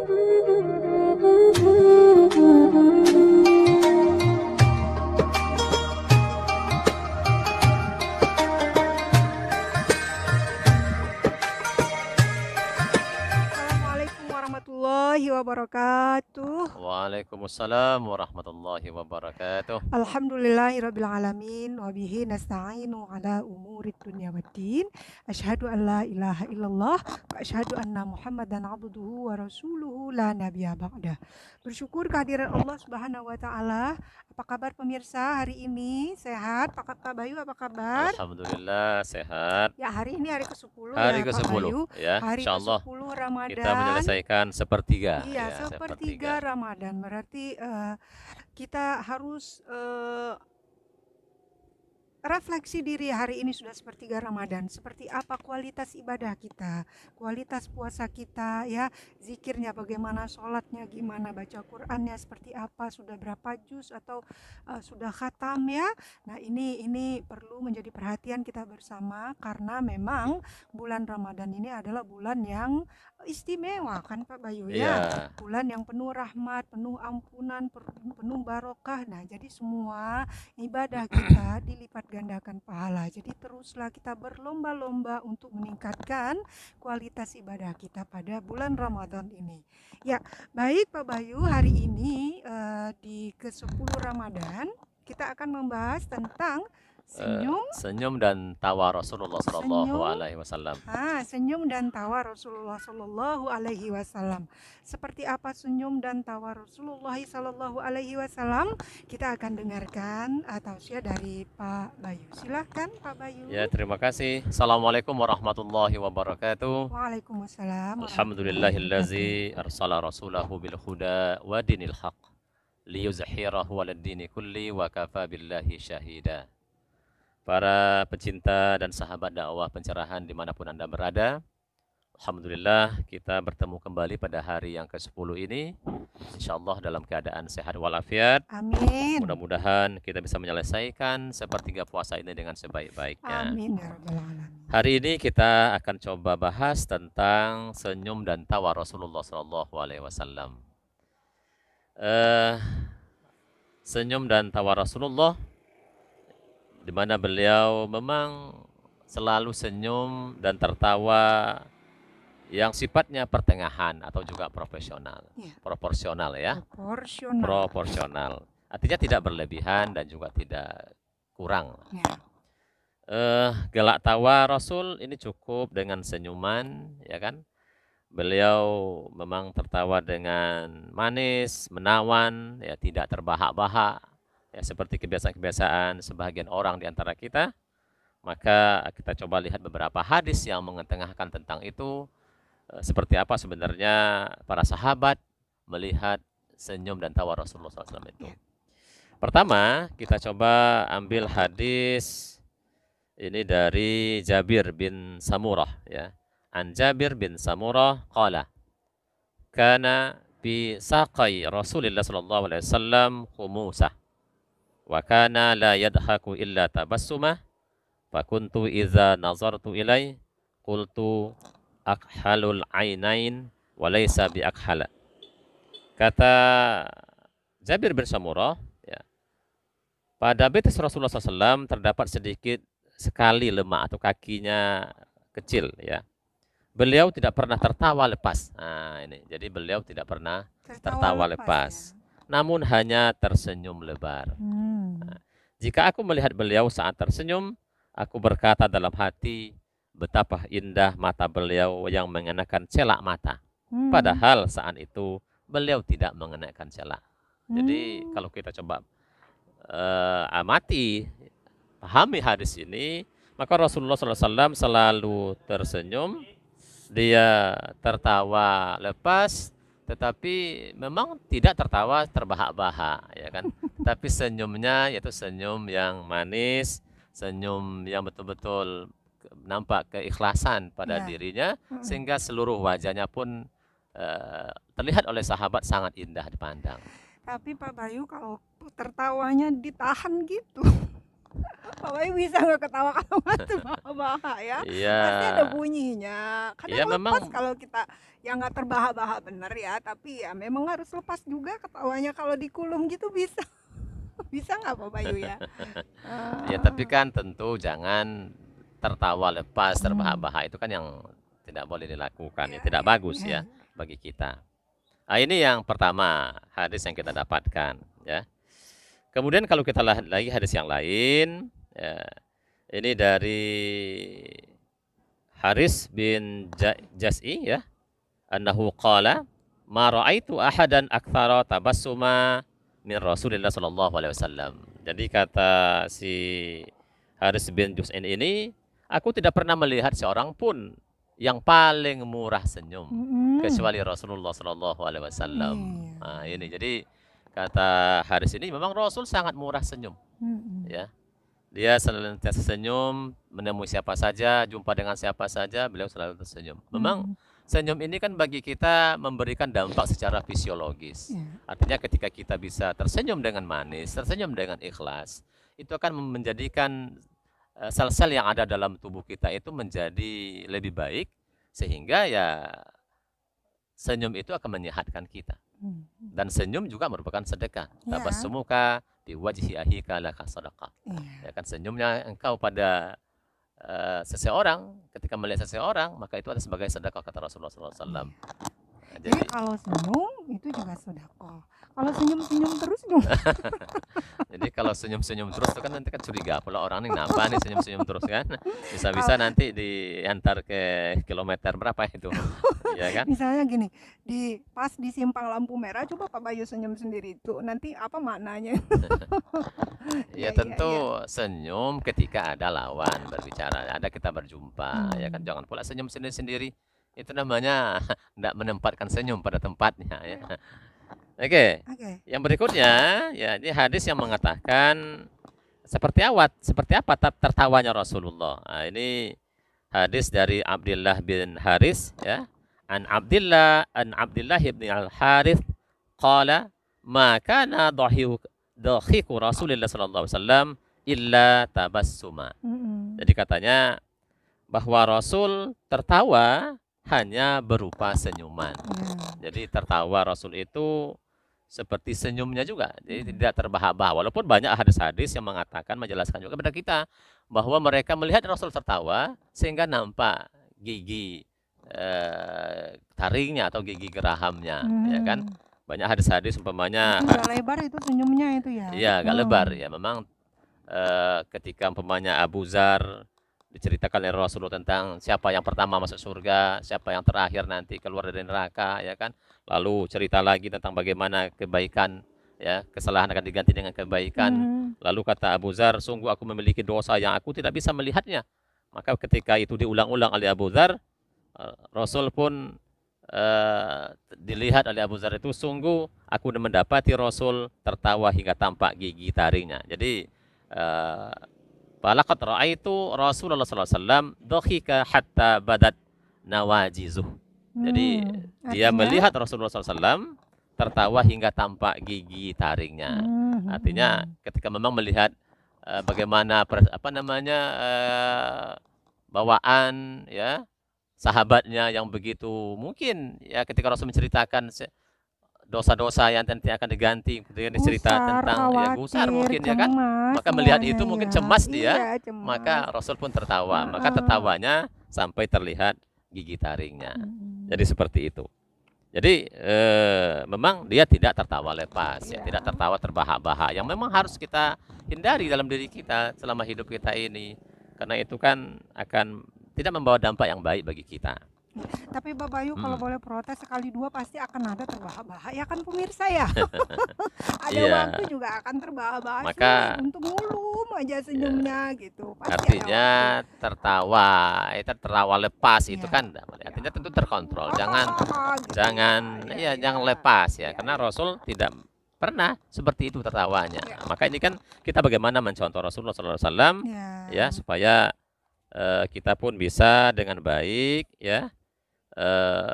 Assalamualaikum warahmatullahi wabarakatuh. Waalaikumsalam warahmatullahi wabarakatuh. Alhamdulillahirabbil alamin wa bihi nasta'inu ala umurid dunya waddin. Asyhadu an la ilaha illallah wa asyhadu anna Muhammadan abduhu wa rasuluhu la nabiyya ba'dah. Bersyukur kehadiran Allah Subhanahu wa taala. Apa kabar pemirsa hari ini? Sehat? Pak Bayu apa kabar? Alhamdulillah sehat. Ya, hari ini hari ke-10 Hari ya Pak ke-10 Bayu. ya, Hari insyaallah ke-10 Ramadan. kita menyelesaikan sepertiga. Iya, Ya, sepertiga Ramadan. Berarti kita harus refleksi diri hari ini sudah sepertiga Ramadan. Seperti apa kualitas ibadah kita, kualitas puasa kita, ya, zikirnya bagaimana, sholatnya gimana, baca Qur'annya seperti apa, sudah berapa juz atau sudah khatam ya. Nah, ini perlu menjadi perhatian kita bersama karena memang bulan Ramadan ini adalah bulan yang istimewa kan Pak Bayu ya. Iya. Bulan yang penuh rahmat, penuh ampunan, penuh barokah. Nah, jadi semua ibadah kita dilipat gandakan pahala. Jadi teruslah kita berlomba-lomba untuk meningkatkan kualitas ibadah kita pada bulan Ramadan ini. Ya, baik Pak Bayu, hari ini di ke-10 Ramadan kita akan membahas tentang senyum dan tawa Rasulullah Sallallahu Senyum. Alaihi Wasallam. Senyum dan tawa Rasulullah Sallallahu Alaihi Wasallam. Seperti apa senyum dan tawa Rasulullah Sallallahu Alaihi Wasallam? Kita akan dengarkan tausiah dari Pak Bayu. Silahkan Pak Bayu. Ya, terima kasih. Assalamualaikum warahmatullahi wabarakatuh. Waalaikumsalam. Alhamdulillahillazi arsala rasulahu bil huda wa dinil haq liyuzhirahu 'alad dini kulli wa kafa billahi syahida. Para pecinta dan sahabat dakwah pencerahan dimanapun Anda berada, alhamdulillah kita bertemu kembali pada hari yang ke-10 ini, insyaallah dalam keadaan sehat walafiat. Amin. Mudah-mudahan kita bisa menyelesaikan sepertiga puasa ini dengan sebaik-baiknya. Amin ya rabbal alamin. Hari ini kita akan coba bahas tentang senyum dan tawa Rasulullah Sallallahu Alaihi Wasallam. Senyum dan tawa Rasulullah, di mana beliau memang selalu senyum dan tertawa yang sifatnya pertengahan atau juga profesional, Ya. proporsional ya, Proporsional. proporsional. Artinya tidak berlebihan dan juga tidak kurang. Ya. Gelak tawa Rasul ini cukup dengan senyuman, ya kan? Beliau memang tertawa dengan manis, menawan, ya tidak terbahak-bahak. Ya, seperti kebiasaan-kebiasaan sebagian orang di antara kita, maka kita coba lihat beberapa hadis yang mengetengahkan tentang itu, seperti apa sebenarnya para sahabat melihat senyum dan tawa Rasulullah SAW itu. Pertama, kita coba ambil hadis ini dari Jabir bin Samurah, ya. An Jabir bin Samurah qala, kana bi saqai Rasulillah sallallahu alaihi wasallam khumusah. Wa kana la yadhaku illa tabassumah fa kuntu idza nazartu ilai qultu akhalul ainain wa laysa bi akhala. Kata Jabir bin Samurah, ya, pada betis Rasulullah SAW terdapat sedikit sekali lemak atau kakinya kecil, ya. Beliau tidak pernah tertawa lepas. Nah, ini. Jadi beliau tidak pernah tertawa lepas. Namun hanya tersenyum lebar. Nah, jika aku melihat beliau saat tersenyum, aku berkata dalam hati, betapa indah mata beliau yang mengenakan celak mata. Padahal saat itu beliau tidak mengenakan celak. Jadi kalau kita coba amati, pahami hadis ini, maka Rasulullah SAW selalu tersenyum, dia tertawa lepas, tetapi memang tidak tertawa terbahak-bahak, ya kan? Tapi senyumnya yaitu senyum yang manis, senyum yang betul-betul nampak keikhlasan pada dirinya, sehingga seluruh wajahnya pun terlihat oleh sahabat sangat indah dipandang. Tapi Pak Bayu kalau tertawanya ditahan gitu, Pak Bayu bisa nggak ketawa kalau nggak terbahak-bahak ya? Iya. Pasti ada bunyinya. Iya Kadang memang lepas kalau kita yang nggak terbahak-bahak bener ya, tapi ya memang harus lepas juga ketawanya kalau dikulum gitu bisa. Bisa nggak Pak Bayu ya? ya tapi Ah, kan tentu jangan tertawa lepas, hmm, terbahak-bahak itu kan yang tidak boleh dilakukan ya, ya, tidak ya, bagus ya. ya bagi kita. Ah, ini yang pertama, hadis yang kita dapatkan ya. Kemudian kalau kita lihat lagi hadis yang lain, ya, ini dari Haris bin Jas'i ya, annahu qala ma ra'aitu ahadan aktsara tabassuma min Rasulillah sallallahu alaihi wasallam. Jadi kata si Haris bin Jus'in ini, aku tidak pernah melihat seorang pun yang paling murah senyum Mm-mm. kecuali Rasulullah sallallahu alaihi wasallam. Iya. Nah, ini jadi kata Haris ini memang Rasul sangat murah senyum Mm-mm. ya. Dia senantiasa senyum, menemui siapa saja, jumpa dengan siapa saja, beliau selalu tersenyum. Memang Mm-mm. senyum ini kan bagi kita memberikan dampak secara fisiologis. Iya. Artinya ketika kita bisa tersenyum dengan manis, tersenyum dengan ikhlas, itu akan menjadikan sel-sel yang ada dalam tubuh kita itu menjadi lebih baik, sehingga ya senyum itu akan menyehatkan kita. Mm. Dan senyum juga merupakan sedekah. Iya. Tabassumuka bi wajhi akhika laka sadaqah. Iya. Ya kan senyumnya engkau pada seseorang, ketika melihat seseorang, maka itu ada sebagai sedekah kata Rasulullah SAW. Iya. Nah, Jadi jadi, kalau senyum itu juga sedekah. Kalau senyum-senyum terus dong. jadi kalau senyum-senyum terus itu kan nanti kan curiga pula orang ini kenapa nih senyum-senyum terus kan? Kalau Bisa-bisa nanti diantar ke kilometer berapa itu, ya kan? misalnya gini, pas di simpang lampu merah coba Pak Bayu senyum sendiri itu. Nanti apa maknanya? Ya Iya, iya, iya. tentu senyum ketika ada lawan berbicara, ada kita berjumpa, ya kan? Hmm. Jangan pula senyum sendiri-sendiri. Itu namanya tidak menempatkan senyum pada tempatnya, ya. Oke, Oke. yang berikutnya, ya ini hadis yang mengatakan seperti apa tertawanya Rasulullah. Nah, ini hadis dari Abdullah bin Haris, ya. An Abdullah bin Al Harith qala ma kana dhahiku Rasulullah sallallahu alaihi wasallam illa tabassuma. Mm-mm. Jadi katanya bahwa Rasul tertawa hanya berupa senyuman. Ya. Jadi tertawa Rasul itu seperti senyumnya juga, jadi Mm. tidak terbahak-bahak. Walaupun banyak hadis-hadis yang mengatakan, menjelaskan juga kepada kita bahwa mereka melihat Rasul tertawa sehingga nampak gigi taringnya atau gigi gerahamnya, ya kan? Mhm. Banyak hadis-hadis umpamanya, Itu udah lebar itu senyumnya itu ya. iya agak lebar Hmm. ya. Memang ketika umpamanya Abu Zar diceritakan oleh Rasulullah tentang siapa yang pertama masuk surga, siapa yang terakhir nanti keluar dari neraka, ya kan? Lalu cerita lagi tentang bagaimana kebaikan, ya, kesalahan akan diganti dengan kebaikan. Mhm. Lalu kata Abu Zar, sungguh aku memiliki dosa yang aku tidak bisa melihatnya. Maka ketika itu diulang-ulang oleh Abu Zar, Rasul pun dilihat oleh Abu Zar itu, sungguh aku mendapati Rasul tertawa hingga tampak gigi taringnya. Jadi falaqad ra'aitu Rasulullah sallallahu alaihi wasallam dhakhika hatta badat nawajizuh. Jadi dia Artinya, melihat Rasulullah SAW tertawa hingga tampak gigi taringnya. Artinya mhm. ketika memang melihat bagaimana apa namanya bawaan ya sahabatnya yang begitu, mungkin ya ketika Rasul menceritakan dosa-dosa yang nanti akan diganti, ketika cerita Gusar, tentang ya gusar khawatir, mungkin ya kan, cemas, maka melihat semuanya itu mungkin ya. cemas dia, Iya, cemas. maka Rasul pun tertawa, maka Heeh. tertawanya sampai terlihat gigi taringnya. Mhm. Jadi seperti itu. Jadi memang dia tidak tertawa lepas, ya, Iya. tidak tertawa terbahak-bahak, yang memang harus kita hindari dalam diri kita selama hidup kita ini, karena itu kan akan tidak membawa dampak yang baik bagi kita. Tapi Pak Bayu kalau Hmm. boleh protes sekali dua pasti akan ada terbahak-bahak ya kan pemirsa ya. Ada Iya, waktu juga akan terbahak-bahak sulit maka untuk ngulum aja ya, senyumnya gitu. Pasti ada artinya waktu. tertawa, itu tertawa lepas itu Iya. kan tidak boleh. Ya. Artinya tentu terkontrol. Jangan Gitu jangan ya. ya jangan lepas ya. Ya, Karena ya. Rasul tidak pernah seperti itu tertawanya. Ya. Maka ini kan kita bagaimana mencontoh Rasulullah SAW Ya. ya supaya kita pun bisa dengan baik ya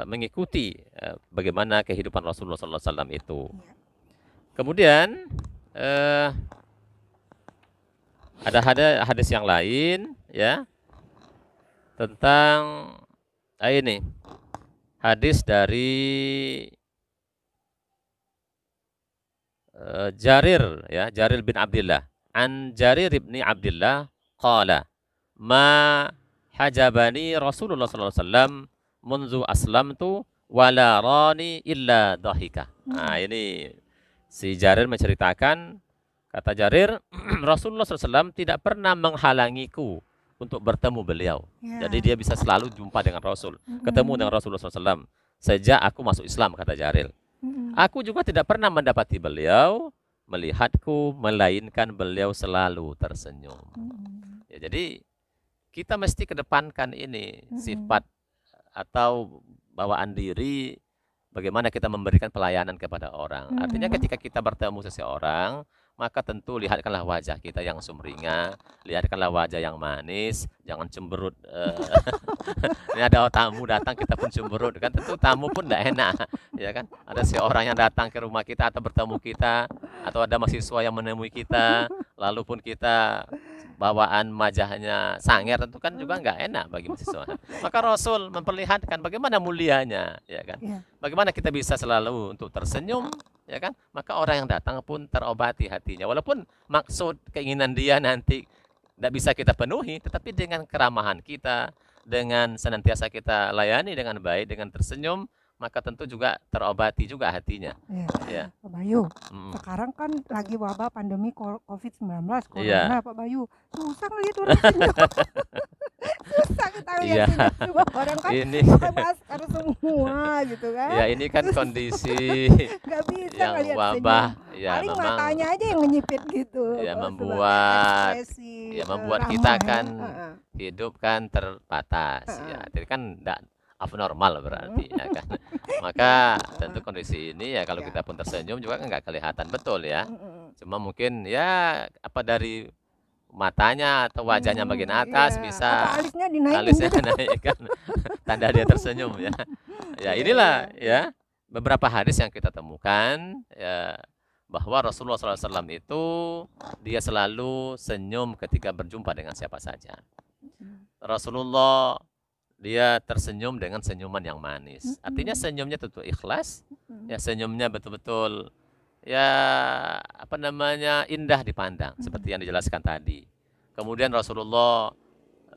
mengikuti bagaimana kehidupan Rasulullah SAW itu. Ya. Kemudian eh, Ada hadis yang lain ya tentang ini hadis dari Jarir ya, Jarir bin Abdullah. An Jarir bin Abdullah qala ma hajabani Rasulullah sallallahu alaihi wasallam munzu aslamtu wala rani illa dhahika. Nah, ini si Jarir menceritakan, kata Jarir, Rasulullah SAW tidak pernah menghalangiku untuk bertemu beliau. Ya. Jadi dia bisa selalu jumpa dengan Rasul, ketemu dengan Rasulullah SAW sejak aku masuk Islam, kata Jarir. Aku juga tidak pernah mendapati beliau melihatku, melainkan beliau selalu tersenyum. Ya, jadi kita mesti kedepankan ini sifat atau bawaan diri, bagaimana kita memberikan pelayanan kepada orang. Artinya ketika kita bertemu seseorang, maka tentu lihatkanlah wajah kita yang sumringah, lihatkanlah wajah yang manis, jangan cemberut. Ini ada tamu datang kita pun cemberut, kan tentu tamu pun tidak enak, ya kan? Ada seorang yang datang ke rumah kita atau bertemu kita, atau ada mahasiswa yang menemui kita, lalu pun kita bawaan wajahnya sangar, tentu kan juga nggak enak bagi mahasiswa. Maka Rasul memperlihatkan bagaimana mulianya, ya kan? Bagaimana kita bisa selalu untuk tersenyum, ya kan? Maka orang yang datang pun terobati hatinya. Walaupun maksud keinginan dia nanti tidak bisa kita penuhi, tetapi dengan keramahan kita, dengan senantiasa kita layani dengan baik, dengan tersenyum, maka tentu juga terobati juga hatinya. Ya. Pak Bayu, sekarang kan lagi wabah pandemi COVID-19, corona, Pak Bayu. Susah ngelihat orang senyum. Susah kita ngelihat senyum. Semua orang kan pakai masker semua gitu kan. Ya, ini kan kondisi nggak bisa yang ngelihat wabah. senyum. Ya, paling memang matanya aja yang menyipit gitu. Ya, membuat kita kan hidup kan terbatas. Ya, jadi kan tidak abnormal berarti, ya kan. Maka tentu kondisi ini ya kalau kita pun tersenyum juga kan nggak kelihatan betul ya. Cuma mungkin ya apa dari matanya atau wajahnya bagian atas bisa alisnya dinaikkan tanda dia tersenyum ya. Ya, inilah ya beberapa hadis yang kita temukan ya, bahwa Rasulullah SAW itu dia selalu senyum ketika berjumpa dengan siapa saja. Rasulullah dia tersenyum dengan senyuman yang manis. Artinya senyumnya tentu ikhlas, ya senyumnya betul-betul ya apa namanya indah dipandang seperti yang dijelaskan tadi. Kemudian Rasulullah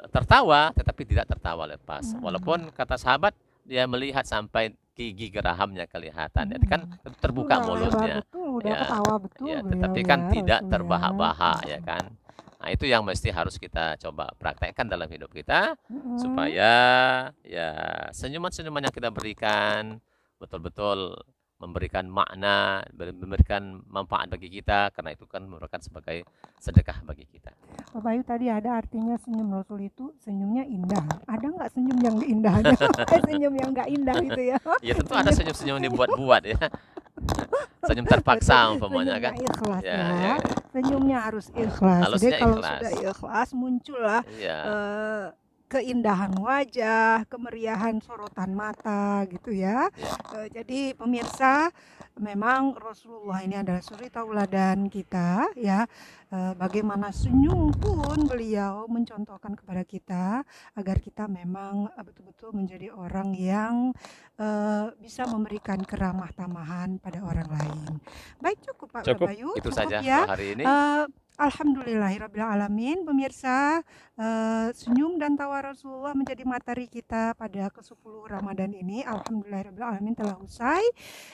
tertawa tetapi tidak tertawa lepas. Walaupun kata sahabat dia melihat sampai gigi gerahamnya kelihatan. Jadi kan terbuka mulutnya. Ya, tetapi kan tidak terbahak-bahak, ya kan. Nah, itu yang mesti harus kita coba praktekkan dalam hidup kita supaya ya senyuman-senyuman yang kita berikan betul-betul memberikan makna, memberikan manfaat bagi kita, karena itu kan merupakan sebagai sedekah bagi kita. Pak Bayu, tadi ada artinya senyum Rasul itu senyumnya indah. Ada nggak senyum yang indahnya? Senyum yang nggak indah gitu ya? Ya tentu ada senyum-senyum yang dibuat-buat ya. Senyum terpaksa umpamanya kan. Ikhlas ya. Senyumnya harus ikhlas. Jadi kalau sudah ikhlas muncullah keindahan wajah, kemeriahan sorotan mata gitu ya. Jadi pemirsa, memang Rasulullah ini adalah suri tauladan kita ya. Bagaimana senyum pun beliau mencontohkan kepada kita agar kita memang betul-betul menjadi orang yang bisa memberikan keramah tamahan pada orang lain. Baik, cukup Pak Bayu. Itu saja ya. hari ini. Alhamdulillahirrabbilalamin. Pemirsa, senyum dan tawa Rasulullah menjadi materi kita pada ke-10 Ramadan ini. Alhamdulillahirrabbilalamin telah usai.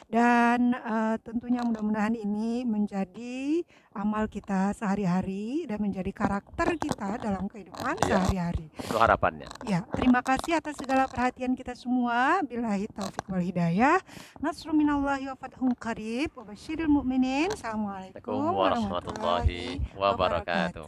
Dan tentunya mudah-mudahan ini menjadi amal kita sehari-hari dan menjadi karakter kita dalam kehidupan sehari-hari. Itu harapannya. Ya, terima kasih atas segala perhatian kita semua. Billahi taufiq wal hidayah. Nasrun minallahi wa fathun qarib wa basyiril mu'minin. Assalamualaikum warahmatullahi wabarakatuh.